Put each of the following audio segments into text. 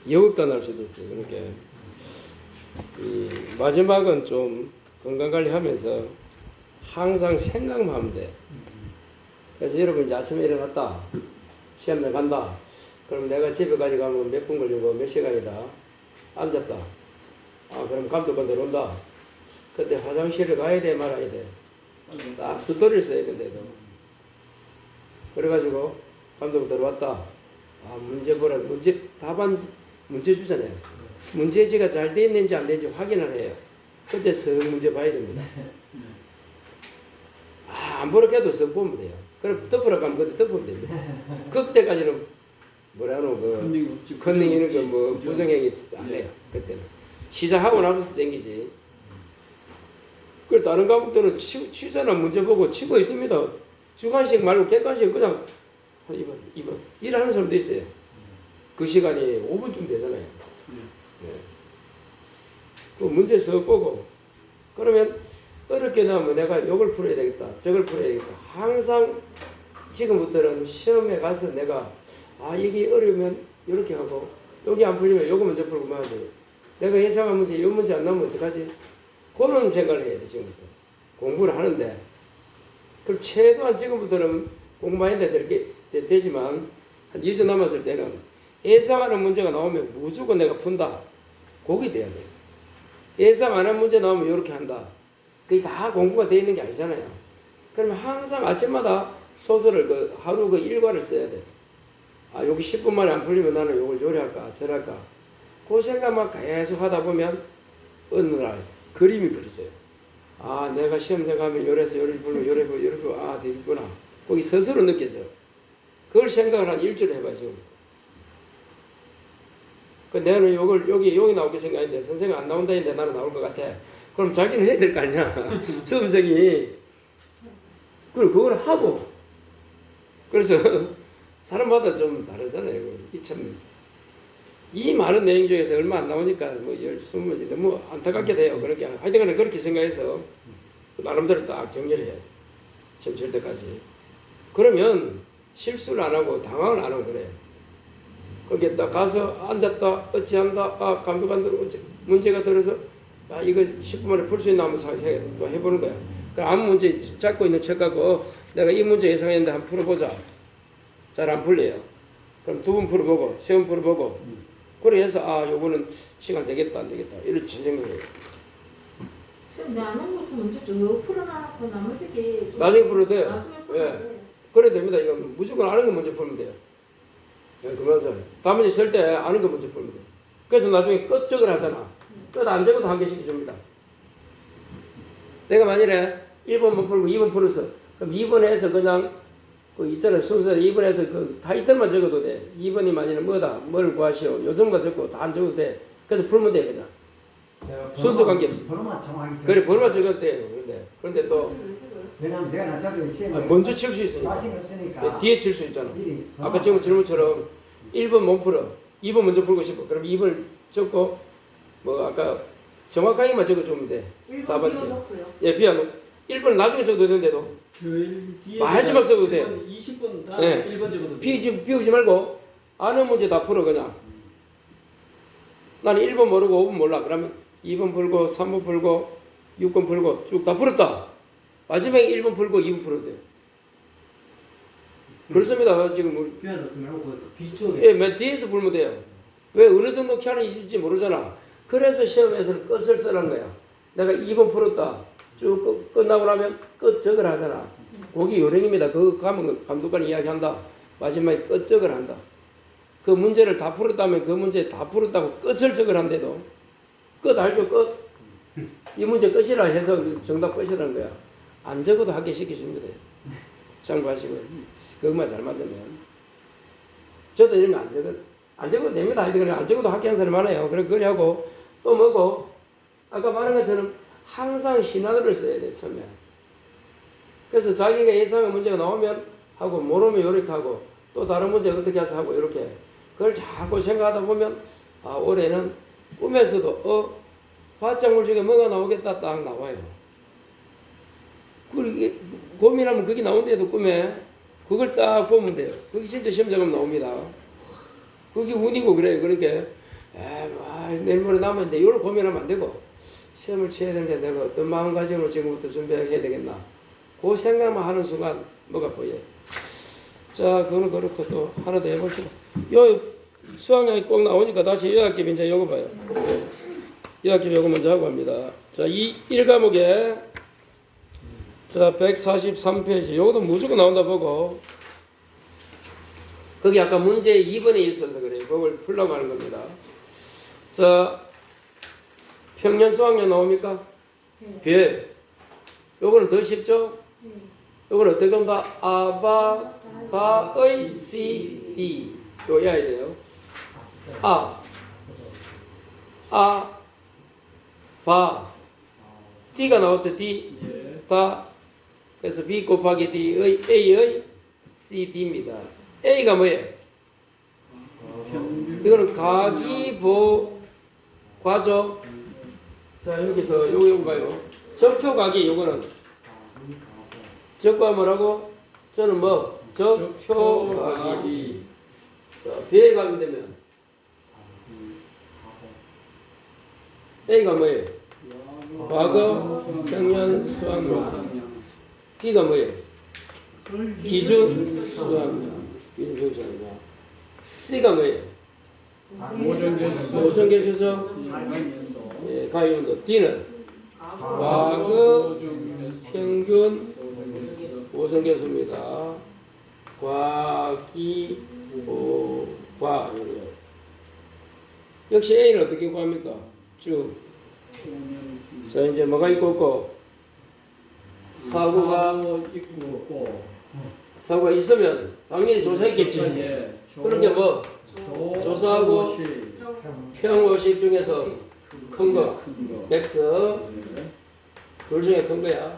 여기가 날 수도 있어요. 그러니까 이 마지막은 좀 건강관리하면서 항상 생각만 하면 돼. 그래서 여러분 이제 아침에 일어났다. 시험에 간다. 그럼 내가 집에까지 가면 몇 분 걸리고 몇 시간이다. 앉았다. 그럼 감독관 들어온다. 그때 화장실을 가야 돼 말아야 돼. 딱 스토리를 써야 된대도. 그래가지고 감독 들어왔다. 문제 보라. 문제 답안 문제 주잖아요. 문제지가 잘 돼 있는지 안 되는지 확인을 해요. 그때 성 문제 봐야 됩니다. 안 보러 해도 성 보면 돼요. 그럼 덮으러 가면 그때 덮으면 됩니다. 그때까지는 뭐라 하노 컨닝 이런 거 뭐 부정행위 안 해요. 그때는 시작하고 나서 땡기지. 그 다른 과목들은 치잖아. 문제 보고 치고 있습니다. 주관식 말고 객관식 그냥 2번 일하는 사람도 있어요. 그 시간이 5분쯤 되잖아요. 네. 그 문제 써 보고 그러면 어렵게 나오면 내가 요걸 풀어야 되겠다. 저걸 풀어야 되겠다. 항상 지금부터는 시험에 가서 내가 이게 어려우면 이렇게 하고 여기 안 풀리면 요거 먼저 풀고 말아야 돼. 내가 예상한 문제 요 문제 안 나오면 어떡하지? 그런 생각을 해야 돼. 지금부터 공부를 하는데 그럼 최소한 지금부터는 공부하는데 되지만 한 2주 남았을 때는 예상하는 문제가 나오면 무조건 내가 푼다. 그게 돼야 돼. 예상 안 한 문제 나오면 이렇게 한다. 그게 다 공부가 되어 있는 게 아니잖아요. 그러면 항상 아침마다 소설을 하루 일과를 써야 돼. 여기 10분 만에 안 풀리면 나는 이걸 요리할까 저럴까. 그 생각만 계속 하다 보면 어느 날 그림이 그려져요. 내가 시험장 가면 요래서 요리 불면 요래고 되겠구나. 거기 스스로 느껴져요. 그걸 생각을 한 일주일 해봐요. 지금부터. 내는 여기 나올 게 생각인데 선생님 안 나온다 했는데 나는 나올 것 같아. 그럼 자기는 해야 될 거 아니야. 수험생이. 그걸 그걸 하고. 그래서 사람마다 좀 다르잖아요. 이 많은 내용 중에서 얼마 안 나오니까 뭐 20문제 너무 안타깝게 돼요. 그렇게 하여튼간에 그렇게 생각해서 나름대로 딱 정리를 해야 돼. 시험 칠 때까지. 그러면 실수를 안 하고 당황을 안 하고 그래요. 거기에 딱 가서 앉았다 어찌한다 감독관 들어오지 문제가 들어서 이거 10분 만에 풀 수 있나 한번 또 해보는 거야. 그럼 아무 문제 잡고 있는 책 갖고 내가 이 문제 예상했는데 한번 풀어보자. 잘 안 풀려요. 그럼 2번 풀어보고 3번 풀어보고 그래 해서 요거는 시간 되겠다 안 되겠다 이렇게 생각해요. 쌤, 내 아는 것도 먼저 쭉 풀어놔놓고 나머지 나중에 풀어도 돼요. 나중에 풀어도 예. 그래도 됩니다. 이건 무조건 아는 거 먼저 풀면 돼요. 그러면서 다문제 쓸 때 아는 거 먼저 풀면 돼요. 그래서 나중에 끝적을 하잖아. 끝 안 적어도 한 개씩 줍니다. 내가 만일에 1번 못 풀고 2번 풀었어. 그럼 2번에서 그냥 있잖아요. 순서를 2번에서 타이틀만 적어도 돼. 2번이 만일에 뭐다. 뭘 구하시오. 요즘과 적고 다 안 적어도 돼. 그래서 풀면 돼 그냥. 순서 관계없이. 번호만 정확히 그래 번호만 적어도 돼요. 그런데 또 왜냐면 제가 나차피 시험에 먼저 칠 수 있으니까. 자신이 없으니까 뒤에 칠 수 있잖아. 미리 아까 지금 질문처럼 1번 못 풀어. 2번 먼저 풀고 싶어. 그럼 2번 적고 아까 정확하게만 적어주면 돼. 1번 답안지. 비워놓고요. 예, 비워놓고 1번은 나중에 써도 되는데도 마지막 써도 돼. 20번 다 네. 1번 적어도 돼. 비우지 말고 아는 문제 다 풀어 그냥. 나는 1번 모르고 5번 몰라. 그러면 2번 풀고 3번 풀고 6번 풀고 쭉 다 풀었다. 마지막에 1번 풀고 2번 풀어도 돼. 그렇습니다. 지금 우리 비워놓지 말고 그 뒤쪽에 예, 맨 뒤에서 불면 돼요. 왜 어느 정도 키아는지 모르잖아. 그래서 시험에서는 끝을 쓰라는 거야. 내가 2번 풀었다. 쭉 끝나고 나면 끝 적을 하잖아. 그게 요령입니다. 그거 가면 감독관이 이야기한다. 마지막에 끝 적을 한다. 그 문제를 다 풀었다면 그 문제 다 풀었다고 끝을 적을 한대도 끝 알죠? 끝. 이 문제 끝이라 해서 정답 끝이라는 거야. 안 적어도 하게 시켜줍니다. 참고하시고 그것만 잘 맞으면 저도 이런 거 안 적어도 됩니다. 하여튼 안 적어도 학교하는 사람이 많아요. 그래 하고 또 뭐고 아까 말한 것처럼 항상 신화를 써야 돼 처음에. 그래서 자기가 예상한 문제가 나오면 하고 모르면 이렇게 하고 또 다른 문제 어떻게 해서 하고 이렇게 그걸 자꾸 생각하다 보면 올해는 꿈에서도 화학작물 중에 뭐가 나오겠다 딱 나와요. 그리고 고민하면 그게 나온대도 꿈에 그걸 딱 보면 돼요. 그게 진짜 시험장하면 나옵니다. 그게 운이고 그래요. 그러니까 내일 모레 남았는데 이걸 고민하면 안 되고 시험을 쳐야 되는데 내가 어떤 마음가짐으로 지금부터 준비해야 되겠나 그 생각만 하는 순간 뭐가 보여요. 자, 그거는 그렇고 또 하나 더 해봅시다. 요 수학량이 꼭 나오니까 다시 요약집 이제 요거 봐요. 요약집 요거 먼저 하고 합니다. 자, 이 1과목에 자 143페이지 요것도 무조건 나온다 보고 거기 아까 문제 2번에 있어서 그래요. 그걸 풀려고 하는 겁니다. 자, 평년 수학량 나옵니까? 별. 요거는 더 쉽죠? 요거는 어떻게 한다? 아바, 바의, C, D. 요 외워야 돼요. 바. D가 나왔죠? D. 다. 그래서 B 곱하기 D의 A의 C, D입니다. A가 뭐예요? 이거는 가기보과죠. 자, 여기서 요거 봐요. 적표가기 요거는 적과 뭐라고? 저는 뭐 적표가기. 자, B에 가면 되면 A가 뭐예요? 과거, 평년, 수학량. B가 뭐예요? 기준 수학량. 기준 수학량. C가 뭐예요? 모정계수죠. 예, 가위원도. D는 과거, 평균, 모정계수입니다. 과기보과. 역시 A는 어떻게 구합니까? 쭉. 자, 이제 뭐가 있고 사고가 있으면 당연히 조사했겠지. 그런 게 뭐 조사하고 평50 중에서 큰 거 X 둘 중에 큰 거야.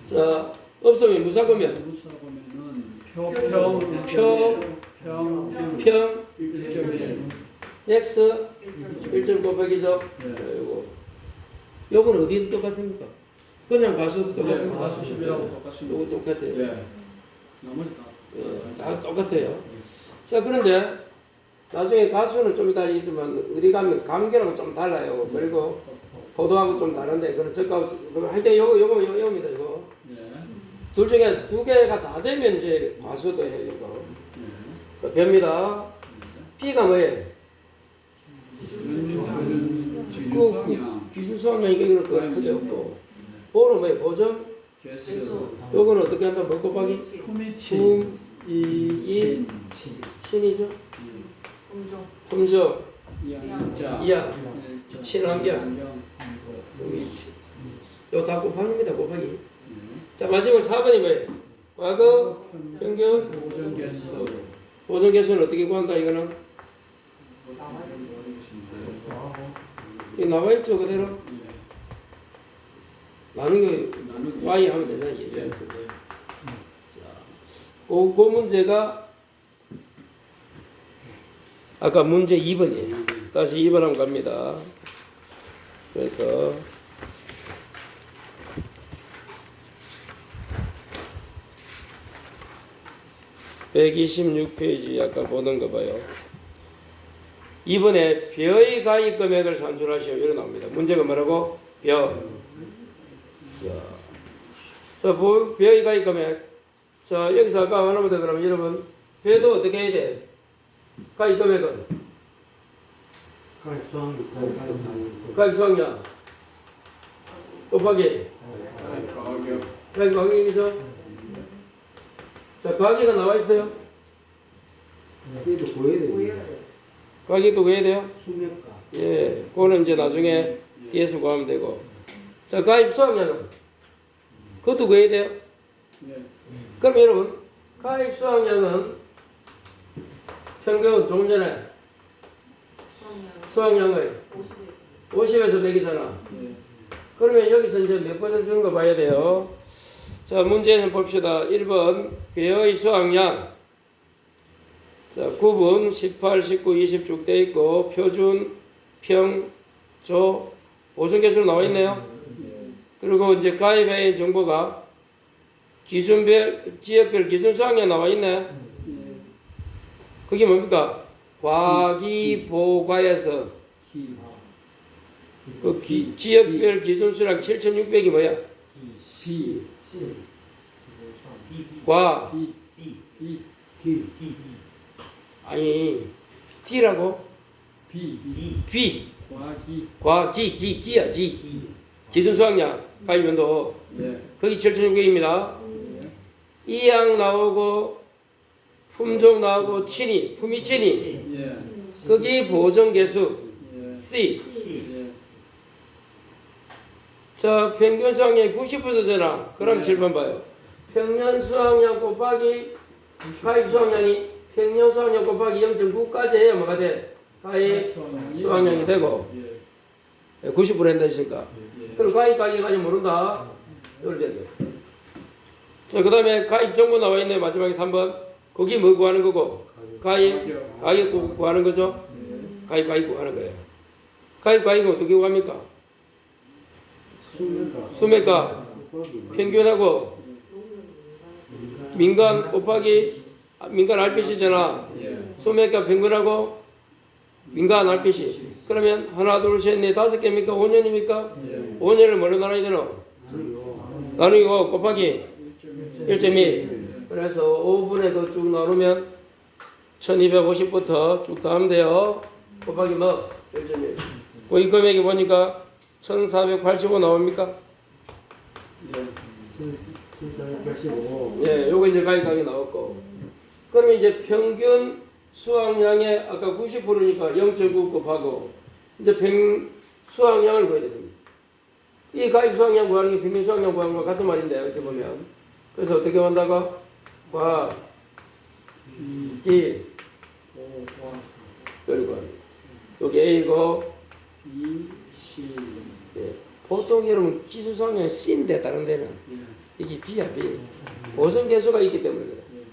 자, 없으면 무사고면 평 X 1점 곱하기죠. 요건 어디도 똑같습니까? 그냥 가수도 똑같습니다. 가수 10이라고 똑같습니다. 요거 똑같아요. 네. 나머지 다. 다 똑같아요. 자, 그런데 나중에 가수는 좀 이따 있지만 어디 가면 감기랑 좀 달라요. 그리고 포도하고 좀 다른데 그런 적하고 하여튼 요겁니다. 이거 네. 둘 중에 두 개가 다 되면 이제 과수도 해요. 이거. 자, 배입니다. B가 뭐예요? 기준 수학량 이거 크게 없고 보는 뭐예요? 보점? 요거는 어떻게 한다? 뭐 곱하기? 친이죠? 품종 이하 친환경 요 다 곱합니다. 곱하기. 자, 마지막 4번이 뭐예요? 과거 평균 보정계수는 어떻게 구한다? 이거는 이거 나와있죠 그대로? 나누기 Y 하면 되잖아요. 그 문제가 아까 문제 2번이에요. 다시 2번 한번 갑니다. 그래서 (126페이지) 아까 보던 거 봐요. 이번에 벼의 가입 금액을 산출하시오. 이렇게 나옵니다. 문제가 뭐라고? 벼. 자, 벼의 가입 금액. 자, 여기서 아까 하나보다 그러면 여러분 벼도 어떻게 해야 돼? 가입 금액은? 가입 수학량 곱하기 가입 가격에서 자, 가격이 나와 있어요. 가격도 구해야 돼요? 예, 그거는 이제 나중에 뒤에서 구하면 되고. 자, 가입 수학량은? 그것도 구해야 돼요? 그럼 여러분, 가입 수학량은 평균 조금 전에 수학량을 50에서 100이잖아. 그러면 여기서 이제 몇 퍼센트 주는 거 봐야 돼요. 자, 문제는 봅시다. 1번, 배의 수학량. 자, 9분, 18, 19, 20 쭉 돼 있고, 표준, 평, 조, 보정계수로 나와 있네요. 그리고 이제 가입의 정보가 기준별, 지역별 기준 수학량 나와 있네. 그게 뭡니까? 과기보과에서 기. 그 지역별 기준수량 7,600이 뭐야? 시. 씨. 과 비. 비. 기. 아니 D라고? 비. B 과기. 기야 기 기준 수학량 가입면도 예. 거기 7,600입니다. 예. 이양 나오고 품종 나오고 친이 품위 친이 예. 거기 보정 개수 예. C. 예. 자 평균 수학량이 90%잖아. 그럼 네. 7번 봐요. 평년 수학량 곱하기 가입 수학량이 평년 수학량 곱하기 0.9까지 해야 뭐가 돼? 가입 수학량이 되고 예. 90% 한다니까. 예. 그럼 가입 가격까지 모른다. 이렇게 돼. 자, 그 다음에 가입 정보 나와 있네. 마지막에 3번. 거기 뭐 구하는 거고? 가입 구하는 거죠? 예. 가입 구하는 거예요. 가입은 어떻게 구합니까? 수매가 평균하고 민간 곱하기 민간 RPC잖아. 예. 수매가 평균하고 민간 RPC. 그러면 하나, 둘, 셋, 넷, 5개입니까? 5년입니까? 예. 5년을 뭐로 나눠야 되노? 나누고 곱하기 1.1. 그래서 5분의 그 쭉 나누면 1250부터 쭉 다 하면 돼요. 곱하기 뭐? 1.1. 이 금액이 보니까 1485 나옵니까? 예. 785. 예, 요거 이제 가격이 나왔고. 그러면 이제 평균 수확량의 아까 90%니까 0.9 곱하고 이제 수확량을 구해야 됩니다. 이 가입 수확량 구하는 게 평균 수확량 구하는 거 같은 말인데 어찌 보면. 그래서 어떻게 한다고? 과, 기, 오. 와. 그리고 여기 A고 비. 시. 예. 보통 여러분 기술 수확량이 C인데 다른 데는 예. 이게 B야 B. 보정 개수가 있기 때문에 그래. 예.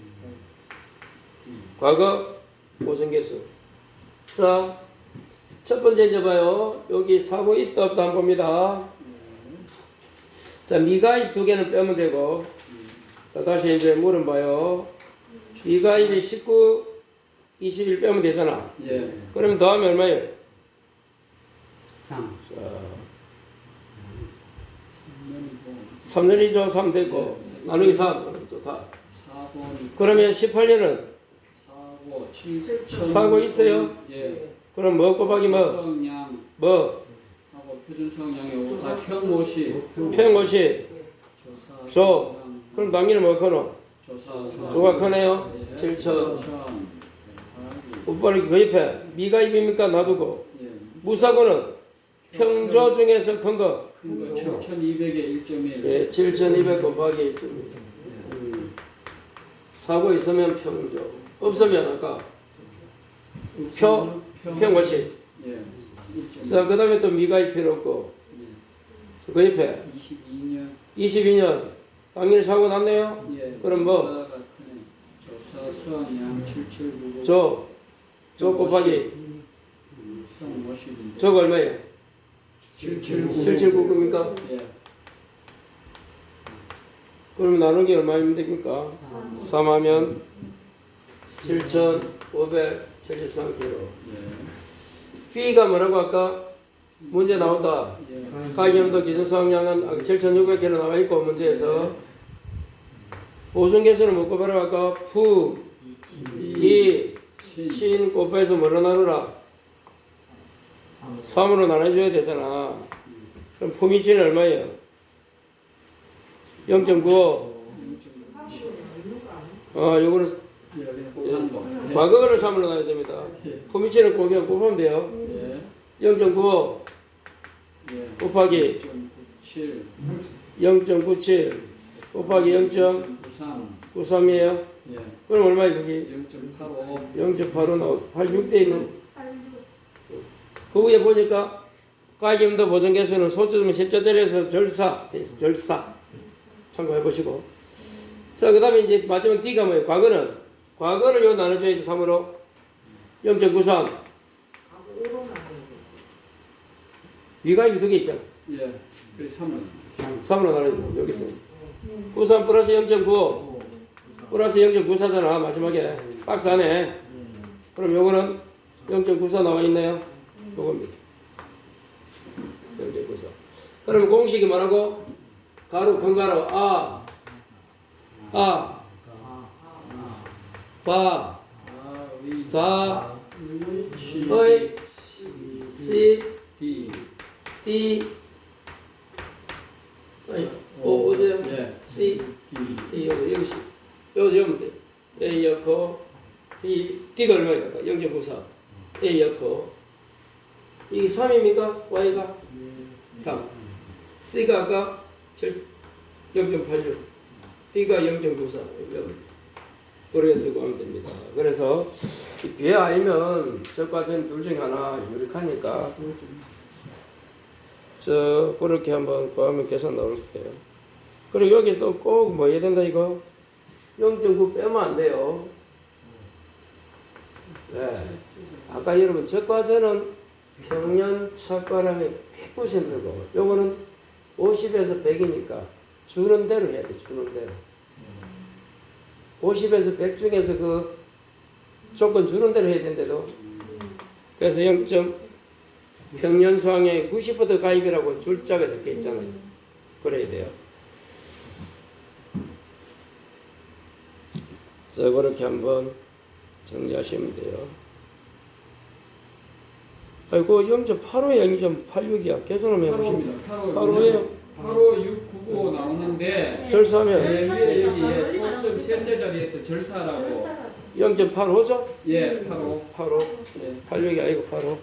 과거 보정 개수. 자, 첫 번째 이제 봐요. 여기 사고 있다 없다 한번 봅니다. 자, 미가입 2개는 빼면 되고. 자, 다시 이제 물은 봐요. 미가입이 19, 21 빼면 되잖아. 예. 그러면 더하면 얼마예요? 3. 자, 3년이고 3년이죠. 3 됐고. 나누기 3. 좋다. 4번 그러면 18년은 사고 7 사고 있어요? 예. 그럼 뭐 곱하기 뭐? 수확량 뭐? 하고 표준 수확량이 5 평모시 평고시. 조사 조. 그럼 당연히 뭐 커노? 조사 조가 크네요. 7천. 오빠는 그 옆에 미가입입니까? 놔두고. 예. 무사고는 평조 중에서 큰 거. 큰거 7,200에 1.1. 예, 7,200 곱하기 1.1. 사고 있으면 평조. 없으면 아까 평고시. 예. 자, 그 다음에 또 미가입 필요 없고. 예. 그 옆에 22년 22년. 당연히 사고 났네요. 예. 그럼 뭐? 조사가 크네. 조사 수확량 7799. 조 곱하기 평모시인데. 조가 얼마예요? 7799. 7799입니까? 예. 그러면 나누기 얼마면 됩니까? 3하면 7,573kg. 예. B가 뭐라고 아까 문제 나온다. 예. 가격도 기준 수확량은 7,600kg 나와 있고 문제에서 보존 개수는 못 곱하라고 아까 푸, 이, 신 곱해서 뭐로 나누라? 3으로 나눠줘야 되잖아. 그럼 품위치는 얼마예요? 0.95. 요거는 예. 그냥 곱하는 거. 예. 과거를 3으로 나눠야 됩니다. 예. 품위치는 꼭 그냥 곱하면 돼요. 예. 0.95 예. 곱하기 0.97 0.97 곱하기 93 0.93이에요. 예. 그럼 얼마예요, 그게? 0.85 0.85 나오 86대 있는. 그 위에 보니까 가격임도 보존 개수는 소수점 실자절에서 절사 참고해 보시고. 자, 그 다음에 이제 마지막 D가 뭐예요? 과거를 요 나눠줘야지 3으로 0.93 위가입이 2개 있잖아. 예. 그래 3은 3으로 나눠줘 여기서 93 플러스 0.95 플러스 0.94잖아 마지막에 박스 안에. 그럼 요거는 0.94 나와 있네요. 요겁니다. 0.94. 그러면 공식이 뭐라고? 가로 큰 가로 바, 다, 의, 시, D D, 오세요. 예. C, D 여기 C, 여기 오면 돼. A 였고 D가 얼마입니까? 0.94. A 였고 이게 3입니까? Y가 3. C가 아까 0.86. D가 0.94. 그래서 구하면 됩니다. 그래서 이 비에 알면 적과전 둘 중에 하나 유력하니까 그렇게 한번 구하면 계산 나올 거예요. 그리고 여기서 꼭 뭐 해야 된다 이거 0.9 빼면 안 돼요. 네. 아까 여러분 적과전은 평년 착과량의 100%고 요거는 50에서 100이니까 주는 대로 해야 돼. 주는 대로. 50에서 100 중에서 그 조건 주는 대로 해야 된대도. 그래서 0. 평년 수학의 90% 가입이라고 줄자가 적혀 있잖아요. 그래야 돼요. 자, 그렇게 한번 정리하시면 돼요. 아이고 0.85야 0.86이야. 계산하면 해보시면 8호예요. 8호 699 나오는데 절사하면 제일 위에 여기에 소수점 셋째 자리에서 절사라고 0.85죠? 예 8호 85. 예. 86이 아니고 85.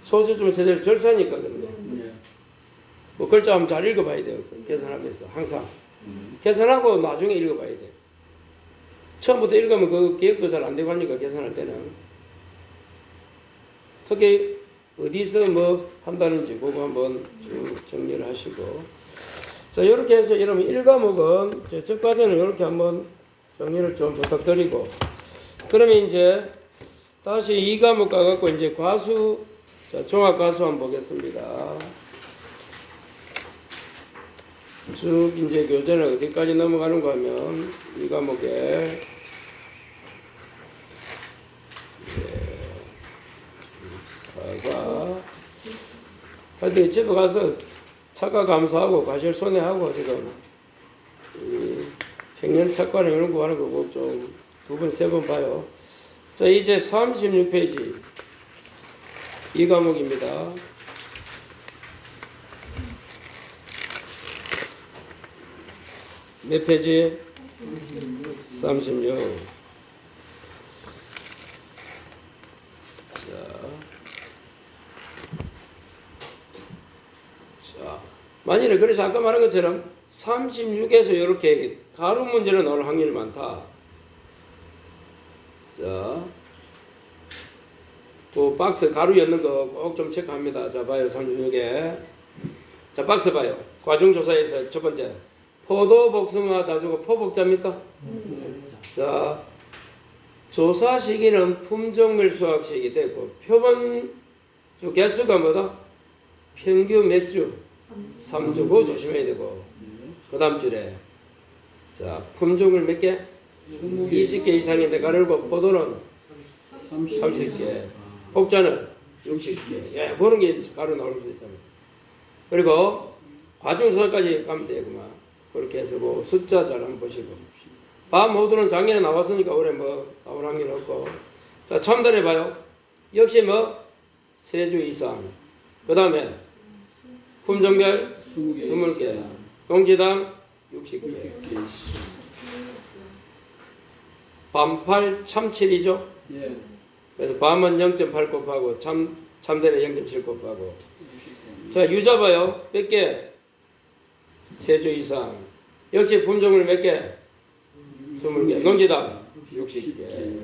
소수점 세대를 절사니까 그런데 예. 뭐 글자 한번 잘 읽어봐야 돼요. 계산하면서 항상 계산하고 나중에 읽어봐야 돼. 처음부터 읽으면 그 기억도 잘 안 되고 하니까 계산할 때는 특히 어디서 뭐 한다는지 그거 한번 쭉 정리를 하시고 자 이렇게 해서 여러분 1과목은 제 적과제는 이렇게 한번 정리를 좀 부탁드리고 그러면 이제 다시 2과목 가갖고 이제 과수 자 종합과수 한번 보겠습니다. 쭉 이제 교재는 어디까지 넘어가는가 하면 이 과목에 사과 하여튼 집에 가서 착과 감사하고 과실 손해하고 지금 이 평년 착과는 이런 거 하는 거고 좀 두 번 세 번 봐요. 자 이제 36페이지 이 과목입니다. 몇 페이지? 36. 자, 만일에 그래서 아까 말한 것처럼 36에서 이렇게 가로 문제로 나올 확률이 많다. 자, 그 박스 가로 였는 거 꼭 좀 체크합니다. 자, 봐요. 36에. 자, 박스 봐요. 과정조사에서 첫 번째. 포도, 복숭아, 자주고 포복자입니까? 자, 조사 시기는 품종별 수확 시기 되고 표본주 개수가 뭐다? 평균 몇 주? 3주고 조심해야 되고 그 다음 줄에 자 품종을 몇 개? 20개 이상인데 가르고 포도는 30개 복자는 60개 예, 그런 게 가루 나올 수 있다. 그리고 과중수사까지 가면 되구만. 그렇게 해서 뭐 숫자 잘 한번 보시고 밤 호두는 작년에 나왔으니까 올해 뭐 나올 확률 없고 자 첨단해봐요. 역시 뭐 3주 이상 그 다음에 품종별 20개 동지당 60개 밤8 참7이죠. 예. 그래서 밤은 0.8 곱하고 참대는 0.7 곱하고 자 유자 봐요. 몇 개? 3주 이상 역시 품종을 몇 개? 20개 농지당 60개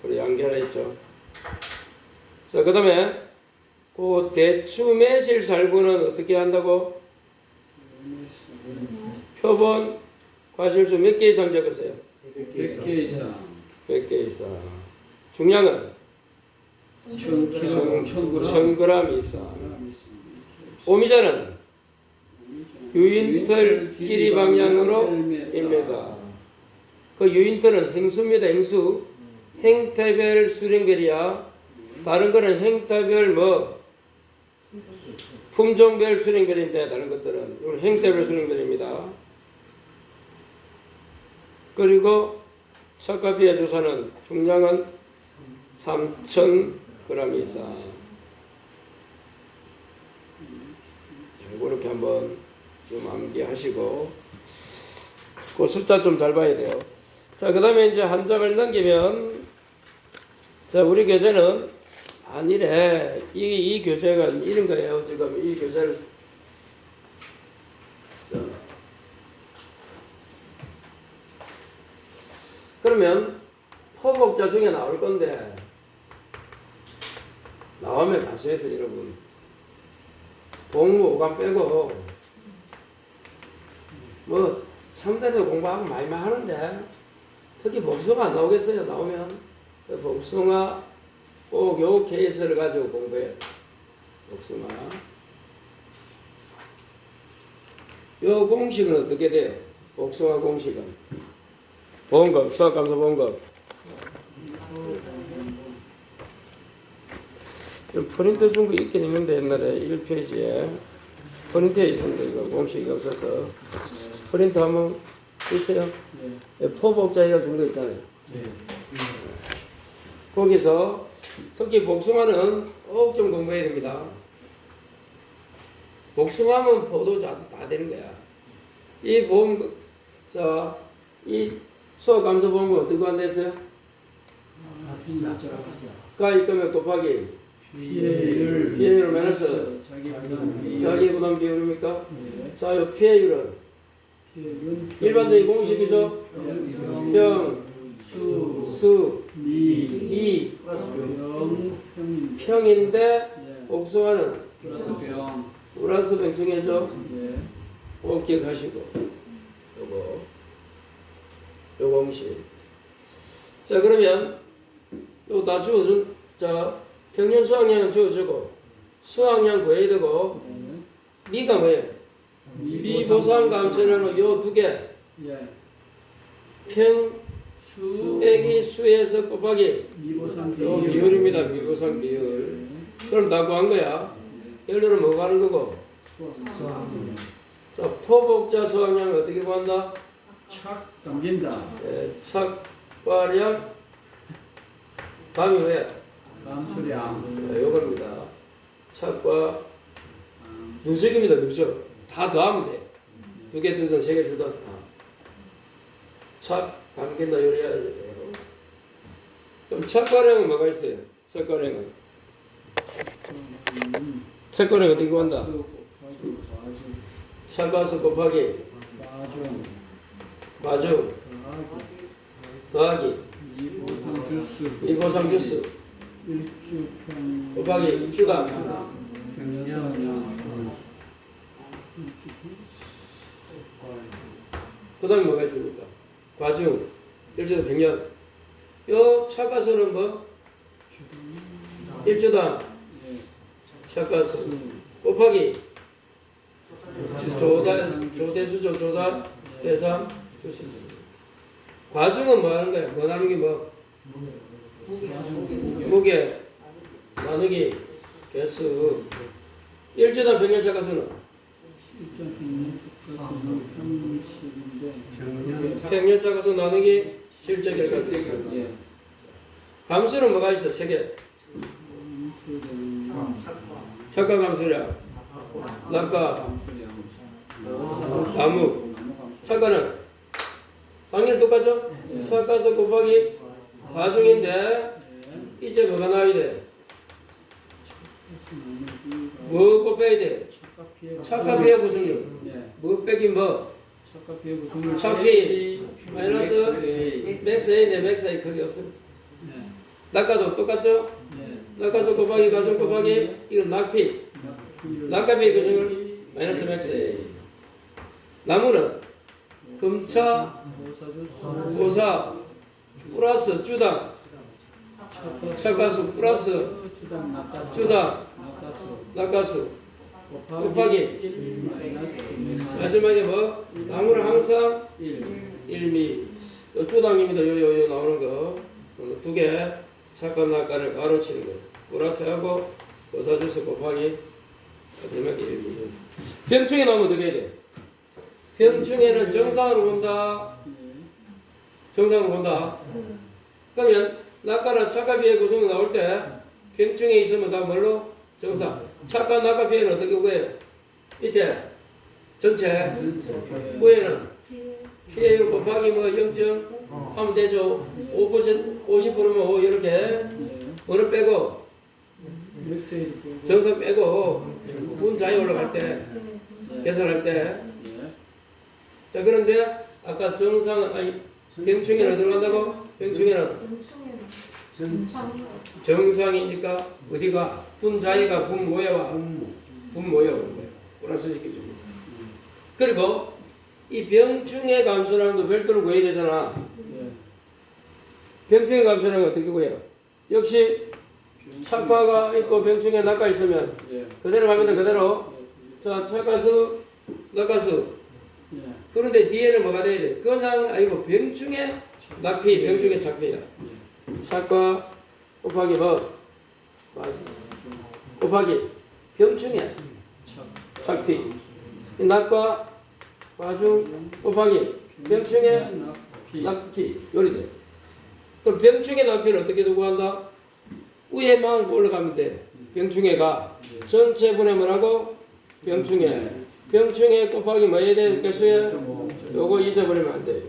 그래 연결했죠. 자 그 다음에 그 대추 매실 살구는 어떻게 한다고? 표본 과실수 몇 개 이상 적었어요? 100개 이상 100개 이상 중량은 1000g 이상 오미자는 유인틀 길이 방향으로 1m 그 유인틀은 행수입니다. 행수 행태별 수령별이야. 다른 거는 행태별 뭐 품종별 수령별인데 다른 것들은 이건 행태별 수령별입니다. 그리고 척가비의 주사는 중량은 3,000g 이상. 이렇게 한번 좀 암기하시고 그 숫자 좀 잘 봐야 돼요. 자, 그 다음에 이제 한 장을 넘기면 자, 우리 교재는 아니래. 이 교재가 이런 거예요. 지금 이 교재를 자, 그러면 포복자 중에 나올 건데 나오면 가수해서 여러분 공부 5감 빼고 뭐 참대도 공부하고 많이 하는데 특히 복숭아 안 나오겠어요? 나오면 복숭아 꼭 요 케이스를 가지고 공부해요. 복숭아 요 공식은 어떻게 돼요? 복숭아 공식은 보험금, 수학감소 보험금 좀 프린트 준 거 있긴 있는데 옛날에 1페이지에 프린트에 있었는데 이거 공식이 없어서 프린트 한번 있어요? 네. 포복자기가 준 거 있잖아요. 네. 거기서 특히 복숭아는 꼭 좀 공부해야 됩니다. 복숭아면 포도 다 되는 거야. 이 보험, 이 수학감소 보험은 어떻게 관대했어요? 가일 금액 곱하기 피해율 마이너스 자기 부담 비율입니까? 네. 자, 요 피해율은 일반적인 공식이죠. 평, 수, 미, 평인데 복숭아는 플러스 병 중에죠. 꼭 기억하시고 요거 요 공식. 자, 그러면 요 다 주어준 자 평균 수확량은 주어지고 수확량 구해야 되고 미가 뭐예요? 미 보상 감소량은 요 두 개. 평 빼기 수에서 곱하기 요 비율입니다. 미보상 비율. 그럼 다 구한 거야. 결론은 뭐 가는 거고? 자, 포복자 수확량을 어떻게 구한다? 착 당긴다. 착과량 감이 왜? 감수량. 요겁니다. 착과 누적입니다. 누적. 다 더하면 돼. 두 개 주든 세 개 주든. 착 감긴다 요리해야 돼요. 그럼 착과량은 뭐가 있어요? 착과량은 착과량 어떻게 구한다? 착과수 곱하기 마중 더하기 이보상 주수 곱하기 주당 그 다음에 뭐가 있습니까? 과중 일주당 100년. 요 차가수는 뭐? 일주당 차가수 곱하기 조대수조 조당 대상 주수. 과중은 뭐 하는 거야? 뭐 나누기 뭐? 무게 나누기 개수. 일주당 100년 차가수는? 평년 차가수 나누기 실제 결과. 감수는 뭐가 있어? 세 개. 착과 감수량, 낙과, 나무. 착과는 당연히 똑같죠? 착과수 곱하기 과중인데 이제 뭐가 나와야 돼? 뭐 곱해야 돼? 착과 비의 구성률. 뭐 빼기 뭐? 착피 마이너스 맥스 A인데 맥스 A 크게 없습니다. 낙과도 똑같죠? 낙과수 곱하기 과중 곱하기 이건 낙피. 낙과비의 구성률 마이너스 맥스 A. 나무는 금차 고사 플러스 주당 착과수 플러스 주당 낙과수 곱하기 마지막에 뭐? 나무는 항상 1미. 요 주당입니다. 요 나오는 거. 두 개 착각 낙가를 가로치는 거예요. 플러스하고 거사주수 곱하기 마지막에 1. 병충해 나오면 어떻게 해야 돼? 병충해는 정상으로 본다. 정상으로 본다. 그러면 낙가랑 착각비의 구성이 나올 때 병충해 있으면 다 뭘로? 정상. 착각 낙가 비해는 어떻게 구해요? 밑에 전체 위에는 피해율 곱하기 뭐 0점 하면 되죠. 5% 50%면 5 이렇게 뭐를 빼고 엑셀 빼고 정상 빼고 분자에 올라갈 때 계산할 때 자 그런데 아까 정상은 아니 병충해는 들어간다고? 병충해는 정상이니까 어디가 분자에가 분모여와 분모여 플러스 시켜줍니다. 그리고 이 병충해 감소라는 거 별도로 구해야 되잖아. 병충해 감소라는 거 어떻게 구해요? 역시 착과가 있고 병충해 낙가 있으면 그대로 가면 돼. 그대로 자 착가수 낙가수 그런데 뒤에는 뭐가 돼야 돼? 그냥 아니고 병충해 낙피 병충해 착피야. 착과 곱하기 뭐? 맞아. 곱하기 병충해 착피 낙과 과중 곱하기 병충해 낙피 요리 돼. 그럼 병충해 낙피는 어떻게 두고 한다? 위에만 올라가면 돼. 병충해가 전체 분해 뭐라고? 병충해 곱하기 뭐 해야 돼? 개수에 요거 잊어버리면 안 돼.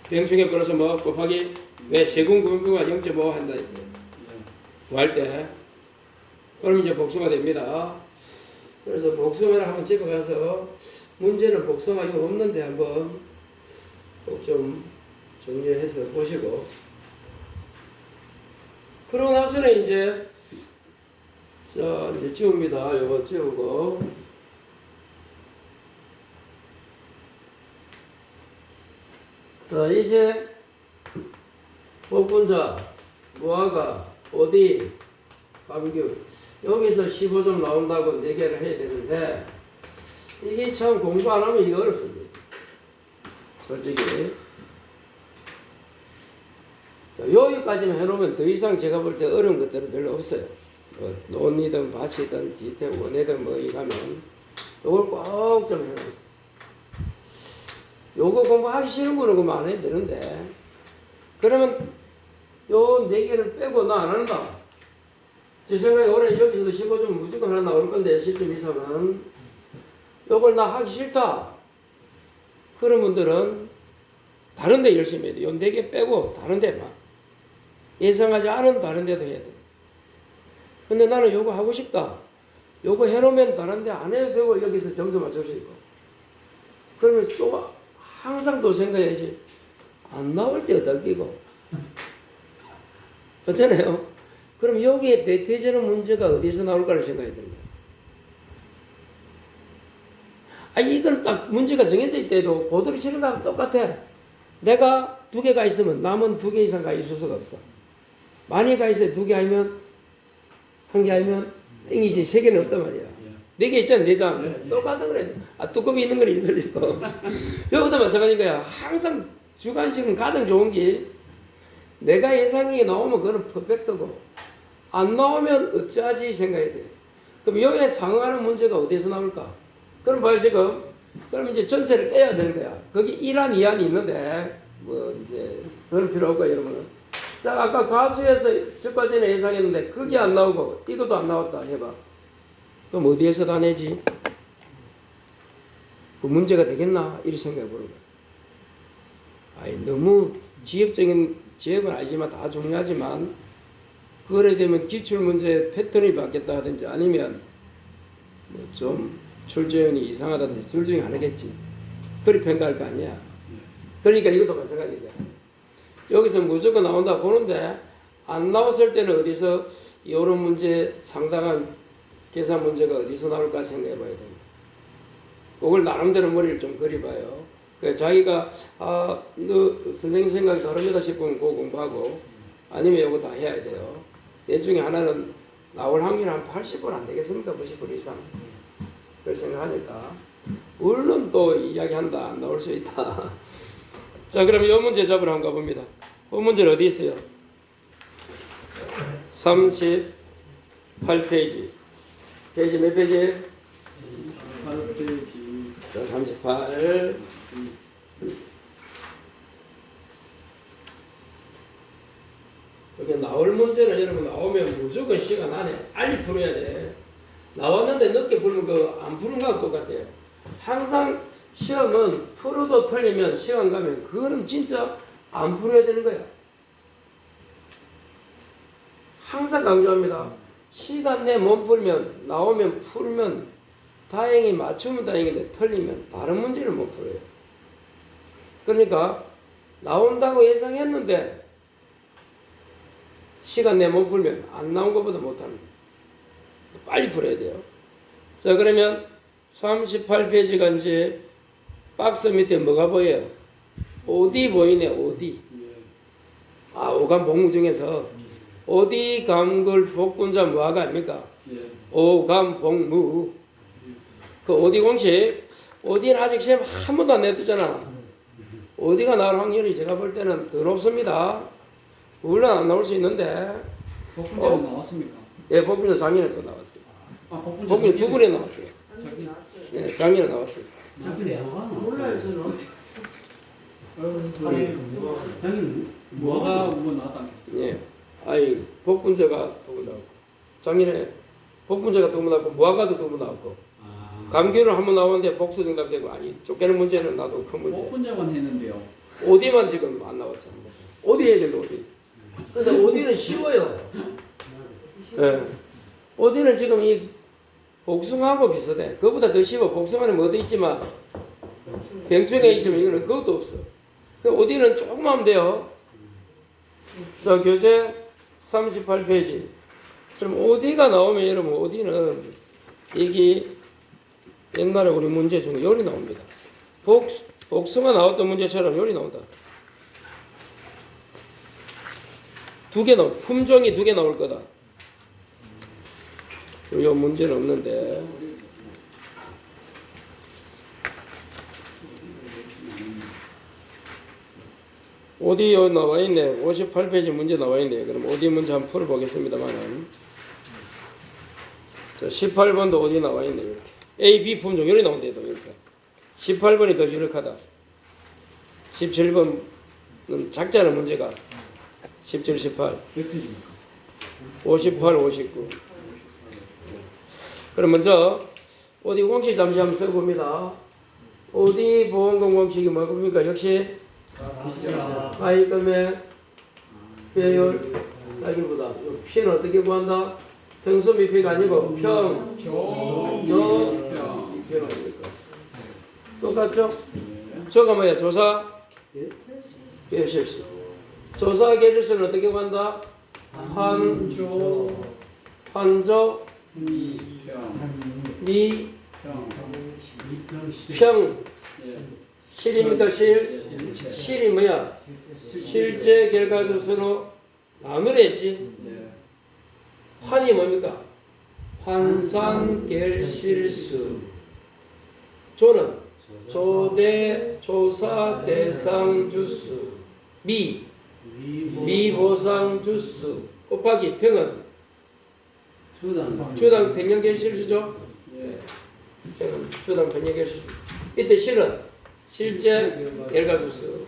병충해 플러스 뭐 곱하기 왜 세군 구분부가 0.5 한다 이때 구할 때 그럼 이제 복수가 됩니다. 그래서 복수면을 한번 집어가서 문제는 복수가 이거 없는데 한번 꼭 좀 정리해서 보시고 그러고 나서는 이제 자 이제 지웁니다. 요거 지우고 자 이제 복분자 무화과 어디 감귤 여기서 15점 나온다고 4개를 해야 되는데 이게 참 공부 안 하면 이거 어렵습니다. 솔직히 자, 여기까지만 해놓으면 더 이상 제가 볼 때 어려운 것들은 별로 없어요. 논이든 밭이든 지태 원이든 뭐 이가면 이걸 꼭 좀 해놔요. 요거 공부하기 싫은 거는 그만 안 해도 되는데 그러면 요 4개를 빼고 나 안 한다. 제 생각에 올해 여기서도 15점 무조건 하나 나올 건데 10점 이상은 요걸 나 하기 싫다. 그런 분들은 다른 데 열심히 해야 돼. 요 4개 빼고 다른 데 막 예상하지 않은 다른 데도 해야 돼. 근데 나는 요거 하고 싶다. 요거 해놓으면 다른 데 안 해도 되고 여기서 점수 맞출 수 있고. 그러면 또 항상 또 생각해야지. 안 나올 때 어떨기고. 그렇잖아요. 그럼 여기에 대퇴되는 문제가 어디서 나올까를 생각해야 되는 거야. 아, 이건 딱 문제가 정해져 있대도 고도리 치는 거하고 똑같아. 내가 2개가 있으면 남은 2개 이상 가 있을 수가 없어. 많이 가 있어야 2개 아니면 1개 아니면 땡이지. 3개는 없단 말이야. 4개 있잖아, 4장. 똑같은 거래. 아, 뚜껑이 있는 건 있을 수 있고. 여기도 마찬가지인 거야. 항상 주관식은 가장 좋은 게 내가 예상이 나오면 그거는 퍼펙트고 안 나오면 어찌하지 생각해야 돼. 그럼 여기에 상응하는 문제가 어디서 나올까? 그럼 봐요, 지금. 그럼 이제 전체를 떼야 되는 거야. 거기 1안, 2안이 있는데, 뭐, 이제, 그럴 필요 없고, 여러분은. 자, 아까 가수에서 저까지는 예상했는데, 그게 안 나오고, 이것도 안 나왔다 해봐. 그럼 어디에서 다 내지? 그 문제가 되겠나? 이렇게 생각해 보는 거야. 아이, 너무 지엽은 아니지만 다 중요하지만, 그래 되면 기출문제 패턴이 바뀌었다 하든지 아니면, 뭐 좀, 출제원이 이상하다든지 둘 중에 하나겠지. 그리 평가할 거 아니야. 그러니까 이것도 마찬가지야. 여기서 무조건 나온다 보는데 안 나왔을 때는 어디서 이런 문제 상당한 계산 문제가 어디서 나올까 생각해 봐야 됩니다. 그걸 나름대로 머리를 좀 그려봐요. 그러니까 자기가 너 선생님 생각이 다릅니다 싶으면 그거 공부하고 아니면 이거 다 해야 돼요. 내 중에 하나는 나올 확률 한 80% 안 되겠습니까? 90% 이상. 그렇게 생각하니까 물론 또 이야기한다 안 나올 수 있다. 자, 그럼 이 문제 잡으러 한번 가봅니다. 이 문제는 어디 있어요? 38페이지. 페이지 몇 페이지? 8페이지. 자, 38. 여기 나올 문제는 여러분 나오면 무조건 시간 안에 빨리 풀어야 돼. 나왔는데 늦게 풀면 그 안 푸는 거하고 똑같아요. 항상 시험은 풀어도 틀리면 시간 가면 그거는 진짜 안 풀어야 되는 거야. 항상 강조합니다. 시간 내 못 풀면 나오면 풀면 다행히 맞추면 다행인데 틀리면 다른 문제를 못 풀어요. 그러니까 나온다고 예상했는데 시간 내 못 풀면 안 나온 것보다 못하는 거예요. 빨리 풀어야 돼요. 자, 그러면 38페이지가 이제 박스 밑에 뭐가 보여요? 어디 보이네, 어디. 아, 오감 복무 중에서 어디 감글 복분자 뭐가 아닙니까? 오감 복무. 그 어디 공식, 어디는 아직 시험 한 번도 안 내줬잖아. 어디가 나올 확률이 제가 볼 때는 더 높습니다. 물론 안 나올 수 있는데. 복분자는 나왔습니까? 예, 복분자 작년에 또 나왔어요. 아, 복분자 복분자 두 번에 나왔어요. 작년 예, 작년에 나왔어요. 자기는 뭐가 몰라요 저는 어째. 자기는 뭐가 뭐 나왔다. 예. 아이, 복분자가 두 번 나왔고. 작년에 복분자가 두 번 나왔고, 무화과도 두 번 나왔고. 감귤은 한 번 나왔는데 복수 정답되고, 아니, 쫓기는 문제는 나도 큰 문제. 복분자만 했는데요. 어디만 지금 안 나왔어. 어디 해야 되는데, 어디. 근데 어디는 쉬워요. 예. 어디는 지금 이 복숭아하고 비슷해. 그거보다 더 쉬워. 복숭아는 뭐도 있지만, 병충해 있지만 이거는 그것도 없어. 그 어디는 조금 하면 돼요. 자, 교재 38페이지. 그럼 어디가 나오면 여러분, 어디는 여기 옛날에 우리 문제 중에 요리 나옵니다. 복숭아 나왔던 문제처럼 요리 나온다. 품종이 두 개 나올 거다. 요 문제는 없는데. 어디요 나와 있네. 58페이지 문제 나와 있네. 그럼 어디 문제 한번 풀어보겠습니다만은. 자, 18번도 어디 나와 있네. 이렇게. A, B 품종 요리 나온대도 이렇게. 18번이 더 유력하다. 17번은 작잖아 문제가. 17, 18. 58, 59. 그럼 먼저 어디 공식 잠시 한번 써봅니다. 어디 보험금 공식이 뭡니까? 역시 아이금의 배열 자기보다 피는 어떻게 구한다? 평소 미피가 아니고 똑같죠? 저가 뭐야? 조사 개실수. 조사 개실수는 어떻게 구한다? 환조 미평 실입니까? 실이 뭐야? 실제 결과조수로 나누려 했지. 환이 뭡니까? 환산결실수. 조는 조대 조사 대상 주수. 미보상 주수 곱하기 평은 주당 평형결실수죠. 평은 주당 평형결실수. 이때 실은 실제 결과주수.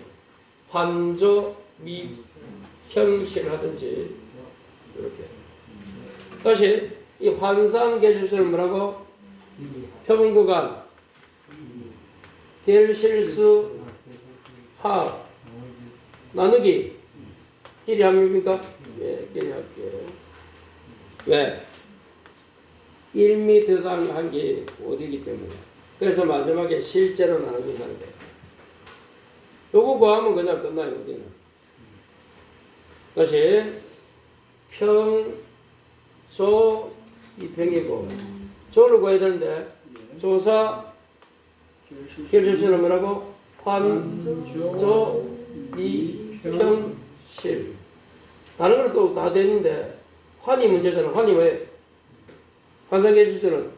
환조 미평실 하든지 이렇게. 다시 이 환산결실수는 뭐라고? 표본구간 결실수 합 나누기 길이 합입니까? 예, 길이 합이에요. 왜? 1m당 한 개 5이기 때문에. 그래서 마지막에 실제로 나눠준다는 거예요. 요거 구하면 그냥 끝나요. 여기는. 다시 평조 이 평이고 조를 구해야 되는데 조사 결실수는 뭐라고? 환조 미평실. 다른 거는 또 다 됐는데 환이 문제잖아. 환이 왜? 환산결실수는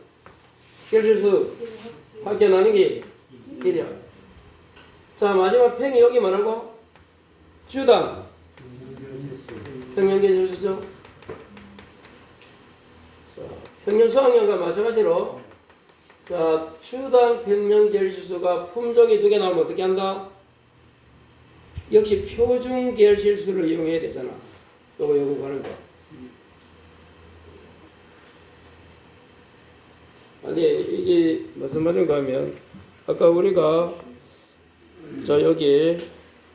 결실수 합계 나누기 길이야. 자, 마지막 평이 여기 뭐라고? 주당 평년계실수죠. 자, 평년 수학량과 마찬가지로 자, 주당 평년계실수가 품종이 2개 나오면 어떻게 한다? 역시 표준계실수를 이용해야 되잖아. 요거 하는 거. 아니 이게 무슨 말인가 하면 아까 우리가 저 여기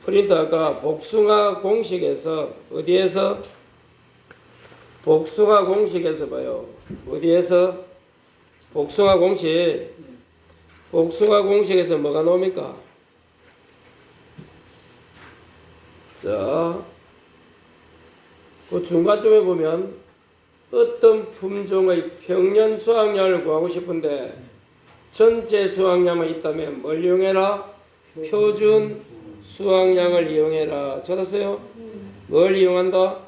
프린터 아까 복숭아 공식에서 어디에서 복숭아 공식에서 봐요. 어디에서 복숭아 공식에서 뭐가 나옵니까? 자, 그 중간쯤에 보면 어떤 품종의 평년 수확량을 구하고 싶은데 전체 수확량이 있다면 뭘 이용해라? 표준 수확량을 이용해라. 찾았어요? 뭘 이용한다?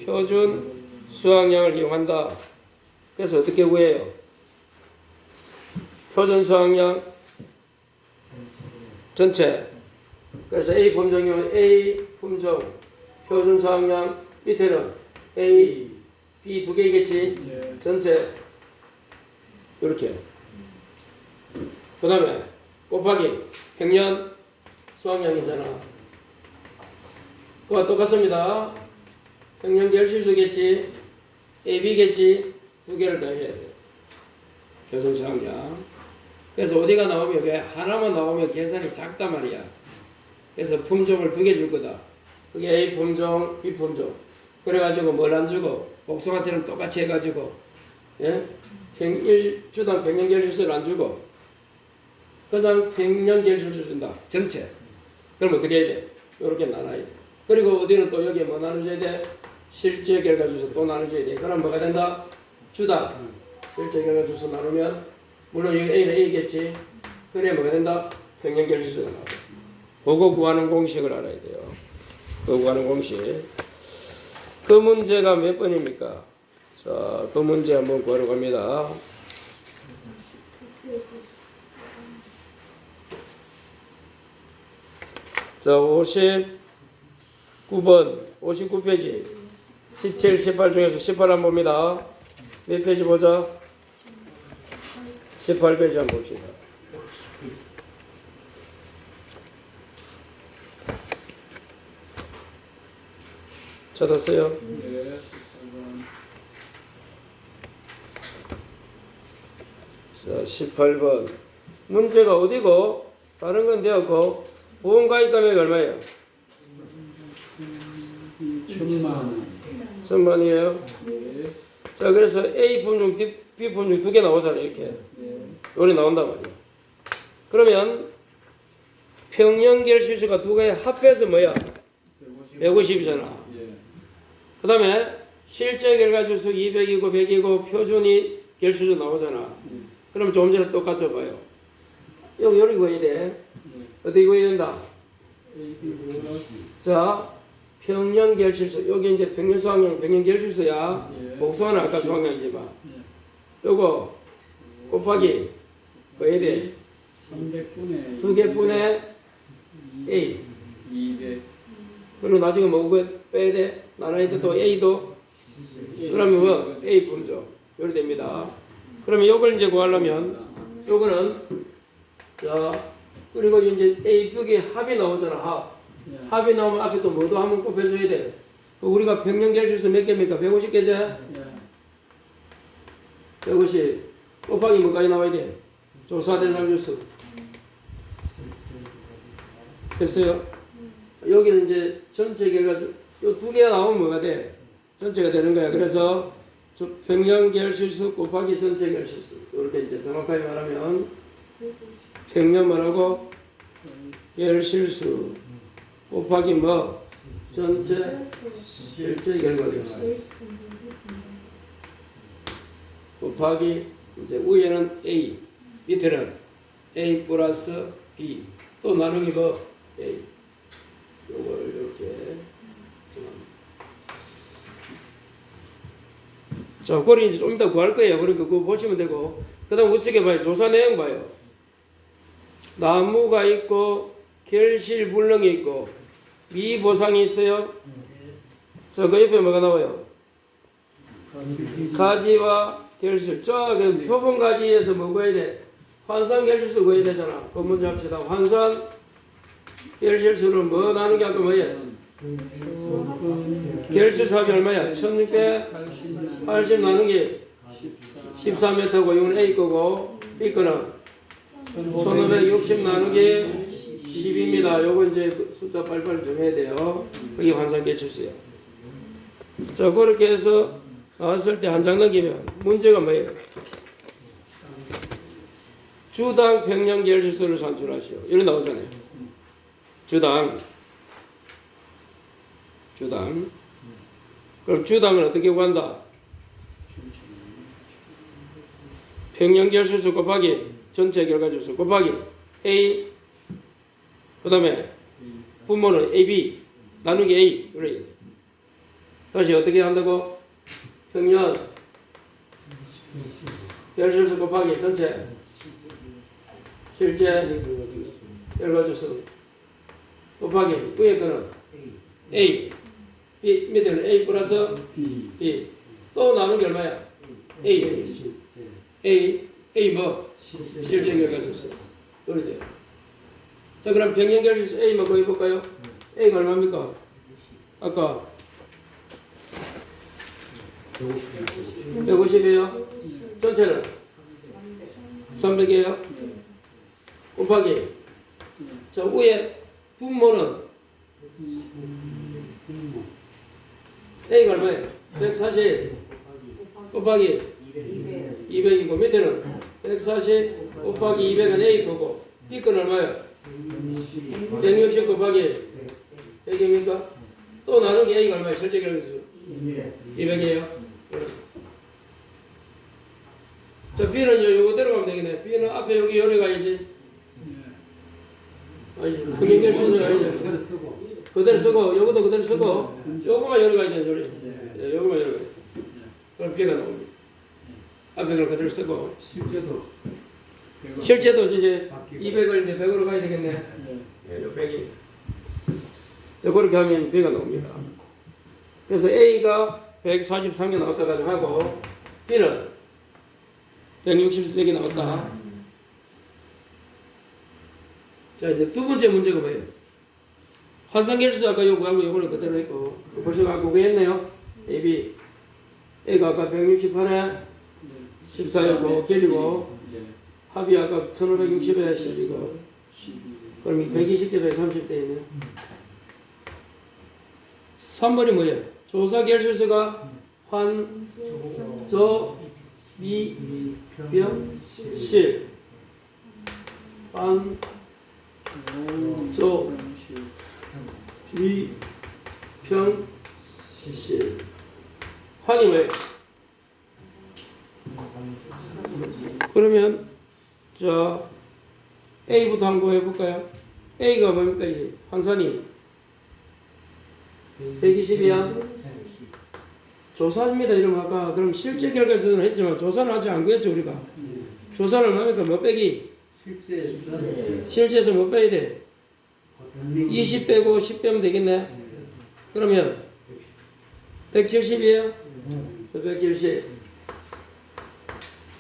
표준 수확량을 이용한다. 그래서 어떻게 구해요? 표준 수확량 전체. 그래서 A 품종이면 A 품종 표준 수확량 밑에는 A, B 2개겠지? 네. 전체 이렇게. 그 다음에 곱하기 평년 수확량이잖아. 그와 똑같습니다. 평년 결실수겠지? A, B겠지? 2개를 더해야 돼. 표준 수확량. 그래서 어디가 나오면 왜 하나만 나오면 계산이 작단 말이야. 그래서 품종을 2개 줄 거다. 그게 A 품종, B 품종. 그래가지고 뭘 안 주고 복숭아처럼 똑같이 해가지고 예? 주당 평년결실수를 안 주고 그다음 평년결실수 준다. 전체. 그럼 어떻게 해야 돼? 이렇게 나눠야 돼. 그리고 어디는 또 여기에 뭐 나눠줘야 돼? 실제 결과주소 또 나눠줘야 돼. 그럼 뭐가 된다? 주당. 실제 결과주소 나누면 물론 여기 A는 A겠지. 그래 뭐가 된다? 평년결실수가 나와. 그거 구하는 공식을 알아야 돼요. 그거 구하는 공식. 그 문제가 몇 번입니까? 자, 그 문제 한번 구하러 갑니다. 자, 59번, 59페이지. 17, 18 중에서 18 한번 봅니다. 몇 페이지 보자? 18페이지 한번 봅시다. 찾았어요? 네. 자, 18번. 문제가 어디고? 다른 건 되었고, 보험가입 금액이 얼마예요? 1,000만. 1000만이에요. 네. 자, 그래서 A 품종, B 품종 2개 나오잖아요, 이렇게. 네. 요리 나온단 말이에요. 그러면, 평년결실수가 2개 합해서 뭐야? 150이잖아. 그 다음에 실제 결과주수 200이고 100이고 표준이 결수주 나오잖아. 그럼 조금 전에 똑같죠 봐요. 여기 구해야 돼. 어떻게 구해야 된다? 자, 평년 결실수. 여기 이제 평년 수확량, 평년 결실수야. 복수하는 아까 수확량이지만. 요거 곱하기 뭐 해야 돼? 300분의 2개분의 A. 200. 그리고 나중에 뭐 빼야 돼? 나눠야 돼? 또 A도? 그러면 뭐? A 품종. 요리 됩니다. 그러면 요걸 이제 구하려면, 요거는, 자, 그리고 이제 A, B이 합이 나오잖아, 합. 합이 나오면 앞에 또 뭐도 한번 곱해줘야 돼. 그 우리가 평년결실수 몇 개입니까? 150개죠? 150. 곱하기 뭐까지 나와야 돼? 조사 대상 주수. 됐어요? 여기는 이제 전체 결과, 요 2개가 나오면 뭐가 돼? 전체가 되는 거야. 그래서 평년결실수 곱하기 전체 결실수. 이렇게 이제 정확하게 말하면 평년 뭐라고? 결실수 곱하기 뭐? 전체 실제 결과 결실. 곱하기 이제 위에는 A, 밑에는 A 플러스 B. 또 나누기 뭐? A. 요걸 이렇게 정합니다. 자, 그걸 이제 좀 이따 구할 거예요. 그러니까 그거 보시면 되고. 그 다음 우측에 봐요. 조사 내용 봐요. 나무가 있고, 결실 불능이 있고 미보상이 있어요. 자, 그 옆에 뭐가 나와요? 가지와 결실. 그 표본 가지에서 뭐 구해야 돼? 환산 결실수 구해야 되잖아. 그 문제 합시다. 환산 결실수는 뭐 나누기 아까 뭐야? 결실수합이 얼마야? 1680 나누기 13m고 이건 A 거고 B 거는 1560 나누기 10입니다. 요거 이제 숫자 빨리빨리 좀 해야 돼요. 그게 환산 결실수야. 자, 그렇게 해서 나왔을 때 한 장 넘기면 문제가 뭐예요? 주당 평형 결실수를 산출하시오. 이렇게 나오잖아요. 주당. 그럼 주당은 어떻게 구한다? 평형 결실수 곱하기 전체 결과주수 곱하기 A 그 다음에 분모는 AB 나누기 A. 그래. 다시 어떻게 한다고? 평형 결실수 곱하기 전체 실제 결과주수 곱하기 위에 거는 A B 밑에는 A 플러스 B 또 나누기 얼마야? A 뭐? 실제 결과주수 이렇게 돼요. 자, 그럼 평형 결실수 A 뭐 구해볼까요? A가 얼마입니까? 아까 150이에요. 전체는 300이에요. 곱하기 자, 위에 분모는 A가 얼마예요? 140 곱하기 200이고 밑에는 140 곱하기 200은 A 거고 B 건 얼마예요? 160 곱하기 100입니까? 또 나누기 A가 얼마예요? 실제 결과수 200이에요. 자, B는요, 요거대로 가면 되겠네. B는 앞에 여기 열에 가야지. 아니지, 평형 결실수가 아니죠. 그대로 쓰고, 요것도 그대로 쓰고, 요거만 열에 가야 되는 소리. 요거만 열에 가야 돼. 그럼 B가 나옵니다. 앞에 그걸 그대로 쓰고. 실제도 이제 200을 이제 100으로 가야 되겠네. 요 100이. 자, 그렇게 하면 B가 나옵니다. 그래서 A가 143개 나왔다 가지고 하고 B는 164개 나왔다. 자, 이제 두 번째 문제가 뭐예요? 환산결수 아까 요구하고 요거는 그대로 했고 벌써 갖고 구했네요. A, B. A가 아까 168에 14였고 결이고 합이 아까 1560에 10이고 그럼 120대 130대 있네요. 3번이 뭐예요? 조사 결실수가 환, 조, 미, 병, 실. 환, 조, 미, 병, 실. 환이 뭐예요? 그러면 자 A부터 한번 해볼까요? A가 뭡니까? 이제 환산이 120이야. 조사입니다. 이러면 아까 그럼 실제 결과수는 했지만 조사는 아직 안 구했죠 우리가. 조사는 얼마입니까? 몇 빼기? 실제에서 몇 빼야 돼? 20 빼고 10 빼면 되겠네. 그러면 170이에요. 저 170.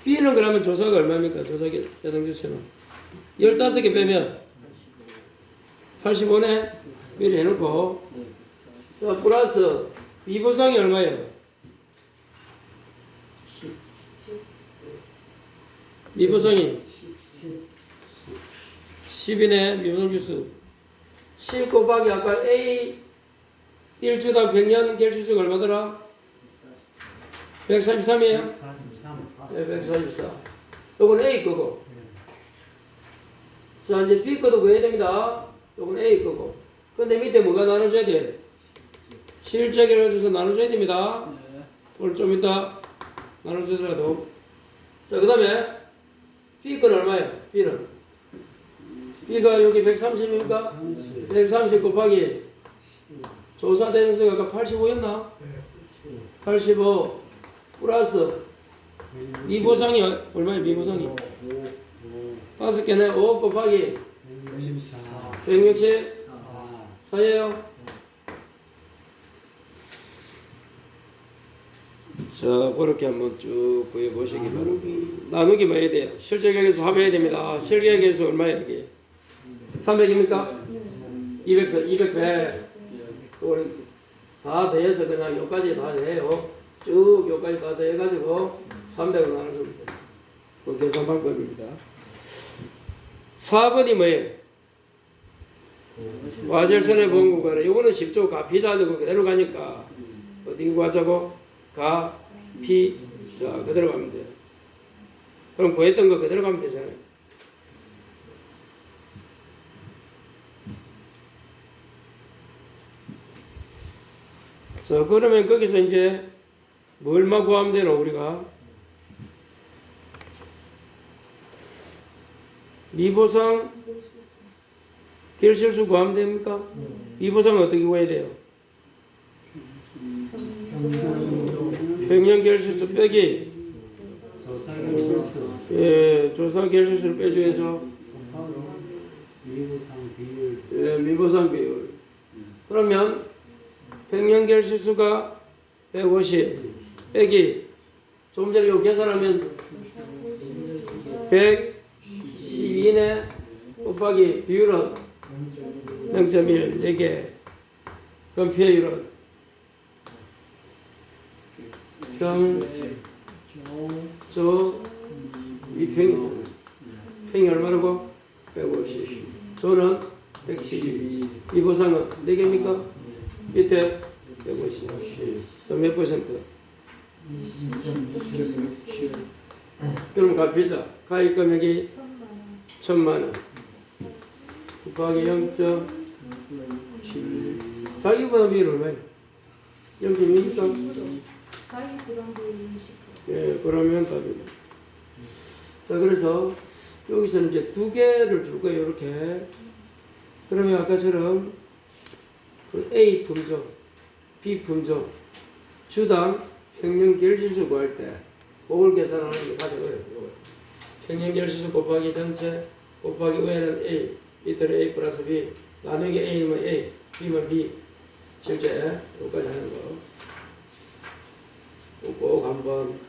B는 그러면 조사가 얼마입니까? 조사 여성주수는 15개 빼면 85네. 미리 해놓고 자 플러스 미보상이 얼마예요? 미보상이 10이네. 미보상 주수 10 곱하기 아까 A 1주당 100년 결실수가 얼마더라? 143이에요? 네, 144. 요건 A 거고. 자, 이제 B 거도 구해야 됩니다. 요건 A 거고. 근데 밑에 뭐가 나눠줘야 돼? 실제 결과주수 나눠줘야 됩니다. 오늘 좀 이따 나눠주더라도. 자, 그 다음에 B 거는 얼마예요? B는? B가 여기 130입니까? 130 곱하기 조사된 수가 아까 85였나? 85 플러스 미보상이 얼마예요? 미보상이 5개네. 5 곱하기 164예요. 자, 그렇게 한번 쭉 구해보시기 바랍니다. 나누기 뭐 해야 돼요? 실제격에서 합해야 됩니다. 실제격에서 얼마예요, 이게? 300입니까? 200, 200배. 그걸 다 더해서 그냥 여기까지 다 해요. 쭉 여기까지 다 더해가지고 300으로 나눠줍니다. 그 계산 방법입니다. 4번이 뭐예요? 와젤선의 본구가래. 이거는 쉽죠. 가피자되고 그대로 가니까 어떻게 구하자고? 가, 피, 자 그대로 가면 돼요. 그럼 구했던 거 그대로 가면 되잖아요. 자 그러면 거기서 이제 뭘만 구하면 되노 우리가? 미보상 결실수 구하면 됩니까? 미보상 어떻게 구해야 돼요? 평형 결실수 빼기 예, 조사 결실수를 빼줘야죠. 미보상 비율. 예, 미보상 비율. 그러면 평형 결실수가 150 빼기 조금 전에 이거 계산하면 112네 곱하기 비율은 0.1 4개. 그럼 피해율은 저 이평이잖아요. 평이 얼마라고? 150. 저는 112. 이 보상은 4개입니까? 밑에 150. 저몇 퍼센트? 그럼 갚이자. 가입 금액이 1,000만 원. 곱하기 0.7. 자기보다 비율 얼마예요? 0.2니까? 예, 그러면 답입니다. 자, 그래서 여기서는 이제 2개를 줄 거예요, 이렇게. 그러면 아까처럼 그 A 품종, B 품종, 주당 평균 결실수 구할 때, 그걸 계산하는 게 가장 어려워요. 평균 결실수 곱하기 전체, 곱하기 위에는 A, 밑에는 A 플러스 B, 나누기 A면 A, B면 B, 실제 여기까지 하는 거. 꼭 한번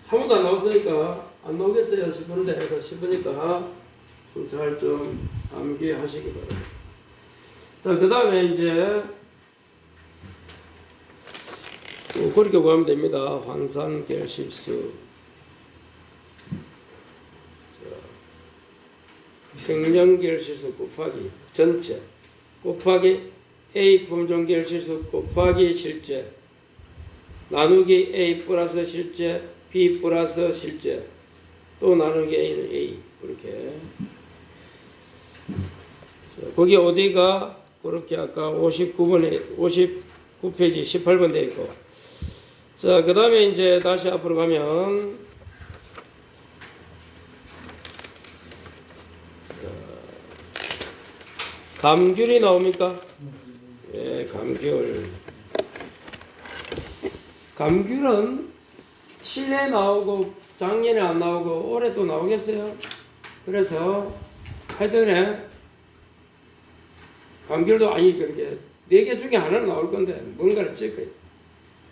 한 번도 안 나왔으니까 안 나오겠어요 싶은데 싶으니까 잘 좀 암기하시기 바랍니다. 자, 그 다음에 이제 그렇게 구하면 됩니다. 환산결실수 평형결실수 곱하기 전체 곱하기 A 품종결실수 곱하기 실제 나누기 A 플러스 실제 B 플러스 실제 또 나누기 A는 A 그렇게 자, 거기 어디가 그렇게 아까 59번에 59페이지 18번 되어 있고 자 그 다음에 이제 다시 앞으로 가면 감귤이 나옵니까? 예, 감귤. 감귤은 7회 나오고 작년에 안 나오고 올해 또 나오겠어요? 그래서 하여튼에 감귤도 아니 그렇게 4개 중에 하나는 나올 건데 뭔가를 찍을 거예요.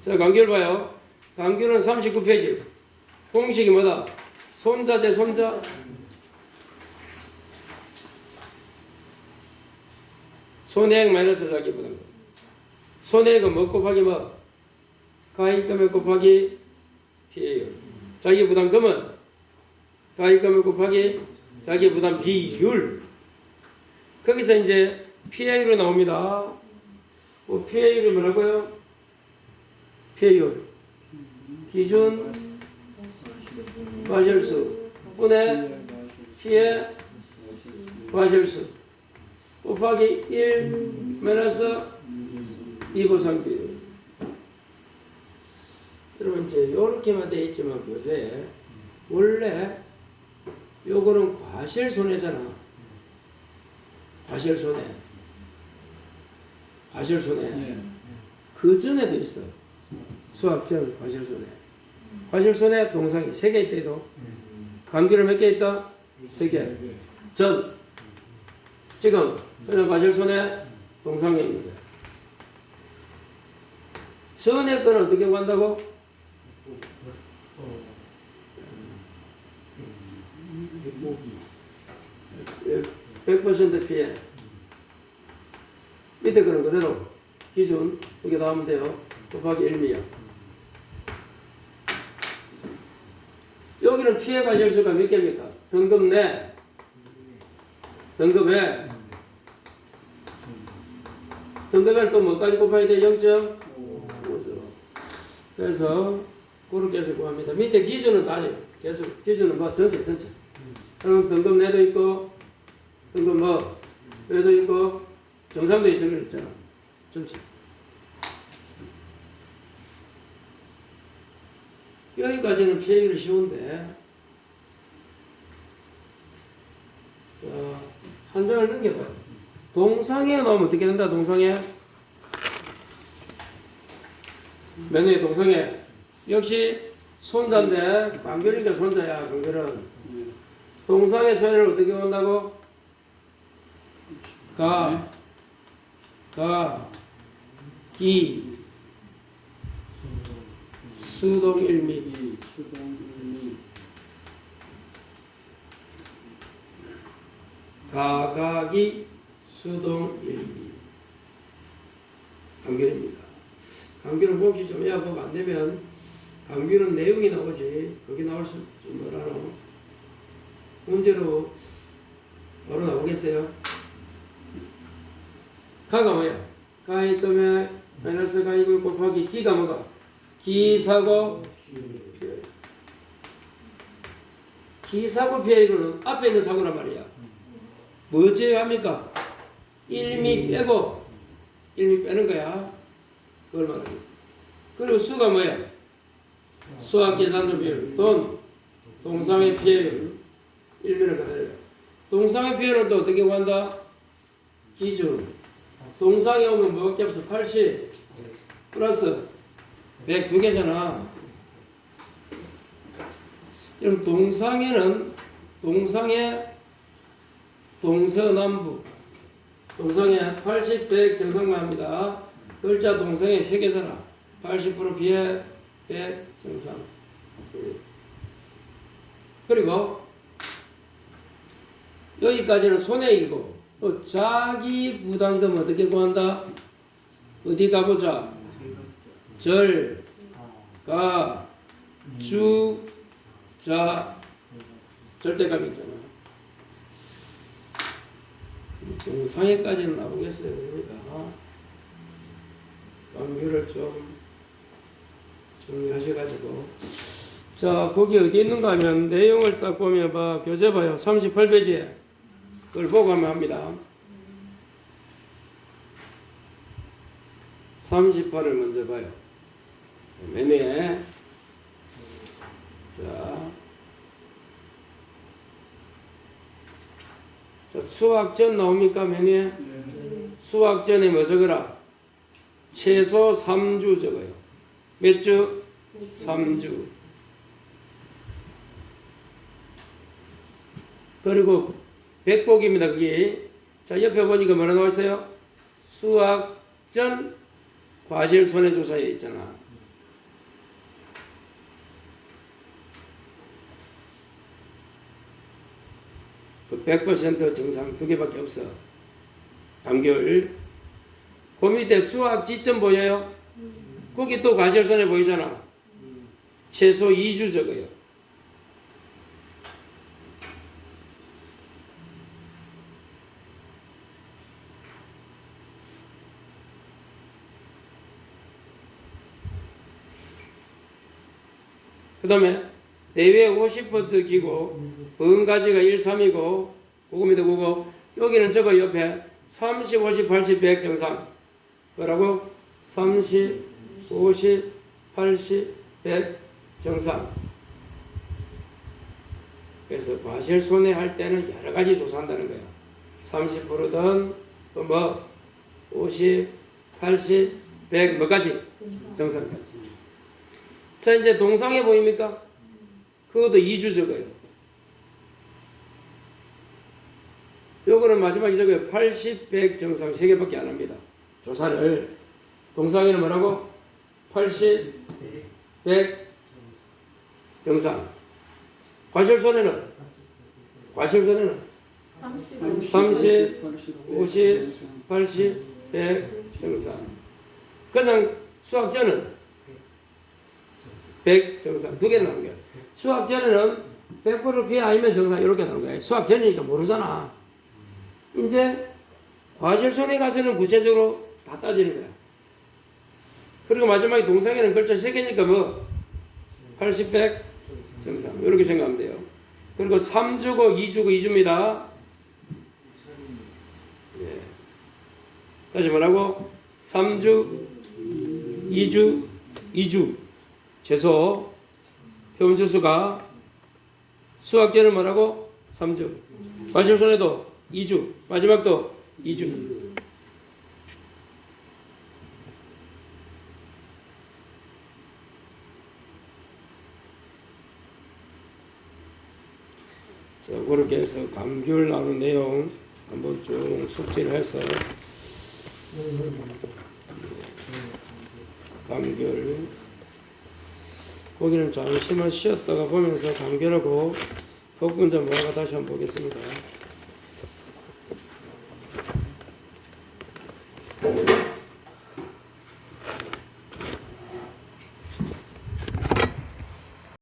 자, 감귤 봐요. 감귤은 39페이지. 공식이 뭐다? 손자 대 손자. 손해액 마이너스 자기부담. 손해액은 뭐 곱하기 뭐? 가입금액 곱하기 피해율. 자기부담금은 가입금액 곱하기 자기부담 비율. 거기서 이제 피해율이 나옵니다. 뭐 피해율이 뭐라고요? 피해율. 기준 과실수 분의 피해 과실수 곱하기 1 마이너스 2보상 비율. 여러분 이제 요렇게만 되어 있지만 교재에 원래 요거는 과실손해잖아. 과실손해. 과실손해. 그 전에도 있어. 수학적 과실손해. 과실손해 동상이 3개 있다 해도 감귤은 몇 개 있다? 3개. 전. 지금 그냥 과실손해 동상행위입니다. 전의 거는 어떻게 구한다고? 100% 피해. 밑에 거는 그대로 기준 이게 나오면 돼요. 곱하기 1미야. 여기는 피해 과실수가 몇 개입니까? 등급 내, 등급 외. 등급에는 또 뭐까지 곱해야 돼? 0.5. 그래서 그렇게 해서 구합니다. 밑에 기준은 다요. 계속 기준은 뭐 전체. 그럼 등급 내도 있고 등급 뭐 외도 있고 정상도 있으면 있잖아. 전체. 여기까지는 피하기는 쉬운데 자, 한 장을 넘겨봐요. 동상에 넣으면 어떻게 된다? 동상에 맨위에 동상에 역시 손자인데 광별이니까 손자야. 광별은 동상의 손해를 어떻게 본다고? 기 수동 1미 수동 1미 가각이 수동 1미 강균입니다. 강균은 몫이 좀 해보고 안 되면 강균은 내용이 나오지 거기 나올 수 좀 뭐라노 문제로 바로 나오겠어요? 가가 뭐야? 가의 뜸에 마이너스 가이고 곱하기 기가 뭐가? 기사고 피해. 기사고 피해는 앞에 있는 사고란 말이야. 뭐 제외합니까? 1미 빼고 1미 빼는 거야. 그걸 말합니다. 그리고 수가 뭐야? 수학계산적 비율, 돈, 동상의 피해율 1미를 그대로요. 동상의 피해를 또 어떻게 구한다? 기준. 동상에 오면 뭐밖에 없어? 80 플러스 100 두 개잖아. 그럼 동상에는 동상의 동서남북 동상에 80, 100 정상만 합니다. 글자 동상에 3개잖아. 80% 피해 100 정상. 그리고 여기까지는 손해이고 또 자기 부담금 어떻게 구한다? 어디 가보자. 절, 가, 주, 자, 절대값 있잖아. 동상에까지는 나오겠어요. 그러니까 관계를 좀 정리하셔가지고 자 거기 어디 있는가 하면 내용을 딱 보면 봐 교재 봐요. 38페이지에 그걸 보고 하면 합니다. 38을 먼저 봐요. 맨 위에 자 수학전 나옵니까? 맨 위에 수학전에 뭐 적어라? 최소 3주 적어요. 몇 주? 3주. 그리고 백복입니다. 그게 자 옆에 보니까 뭐라 나와 있어요? 수학전 과실 손해조사에 있잖아. 그 100% 정상 두 개밖에 없어. 단결. 그 밑에 수학 지점 보여요? 거기 또 과실 손해 보이잖아. 최소 2주 적어요. 그 다음에 내외 50% 기고 번가지가 1, 3이고 그겁니다. 그거 여기는 저거 옆에 30, 50, 80, 100 정상 뭐라고? 30, 50, 80, 100 정상. 그래서 과실 손해할 때는 여러 가지 조사한다는 거야. 30%든 또 뭐 50, 80, 100 뭐까지? 정상까지. 자 이제 동상에 보입니까? 그것도 2주 적어요. 요거는 마지막에 저거 80, 100 정상 3개밖에 안 합니다. 조사를. 동사에는 뭐라고? 80, 100 정상. 과실손해는? 30, 50, 80, 100 정상. 그냥 수학전은 100 정상. 두 개 나오는 거야. 수학전에는 100% 비 아니면 정상 이렇게 나오는 거야. 수학전이니까 모르잖아. 이제 과실손해 가서는 구체적으로 다 따지는 거야. 그리고 마지막에 동상에는 글자 3개니까 뭐 80, 100 정상 이렇게 생각하면 돼요. 그리고 3주고 2주고 2주입니다. 예. 다시 뭐라고? 3주, 2주, 2주. 최소 표본주수가 수학제는 뭐라고? 3주. 과실손해도 2주. 마지막도 2주. 자, 그렇게 해서 감귤 나오는 내용 한번 쭉 숙지를 해서 감귤 거기는 잠시만 쉬었다가 보면서 감귤하고 복분자 모아가 다시 한번 보겠습니다.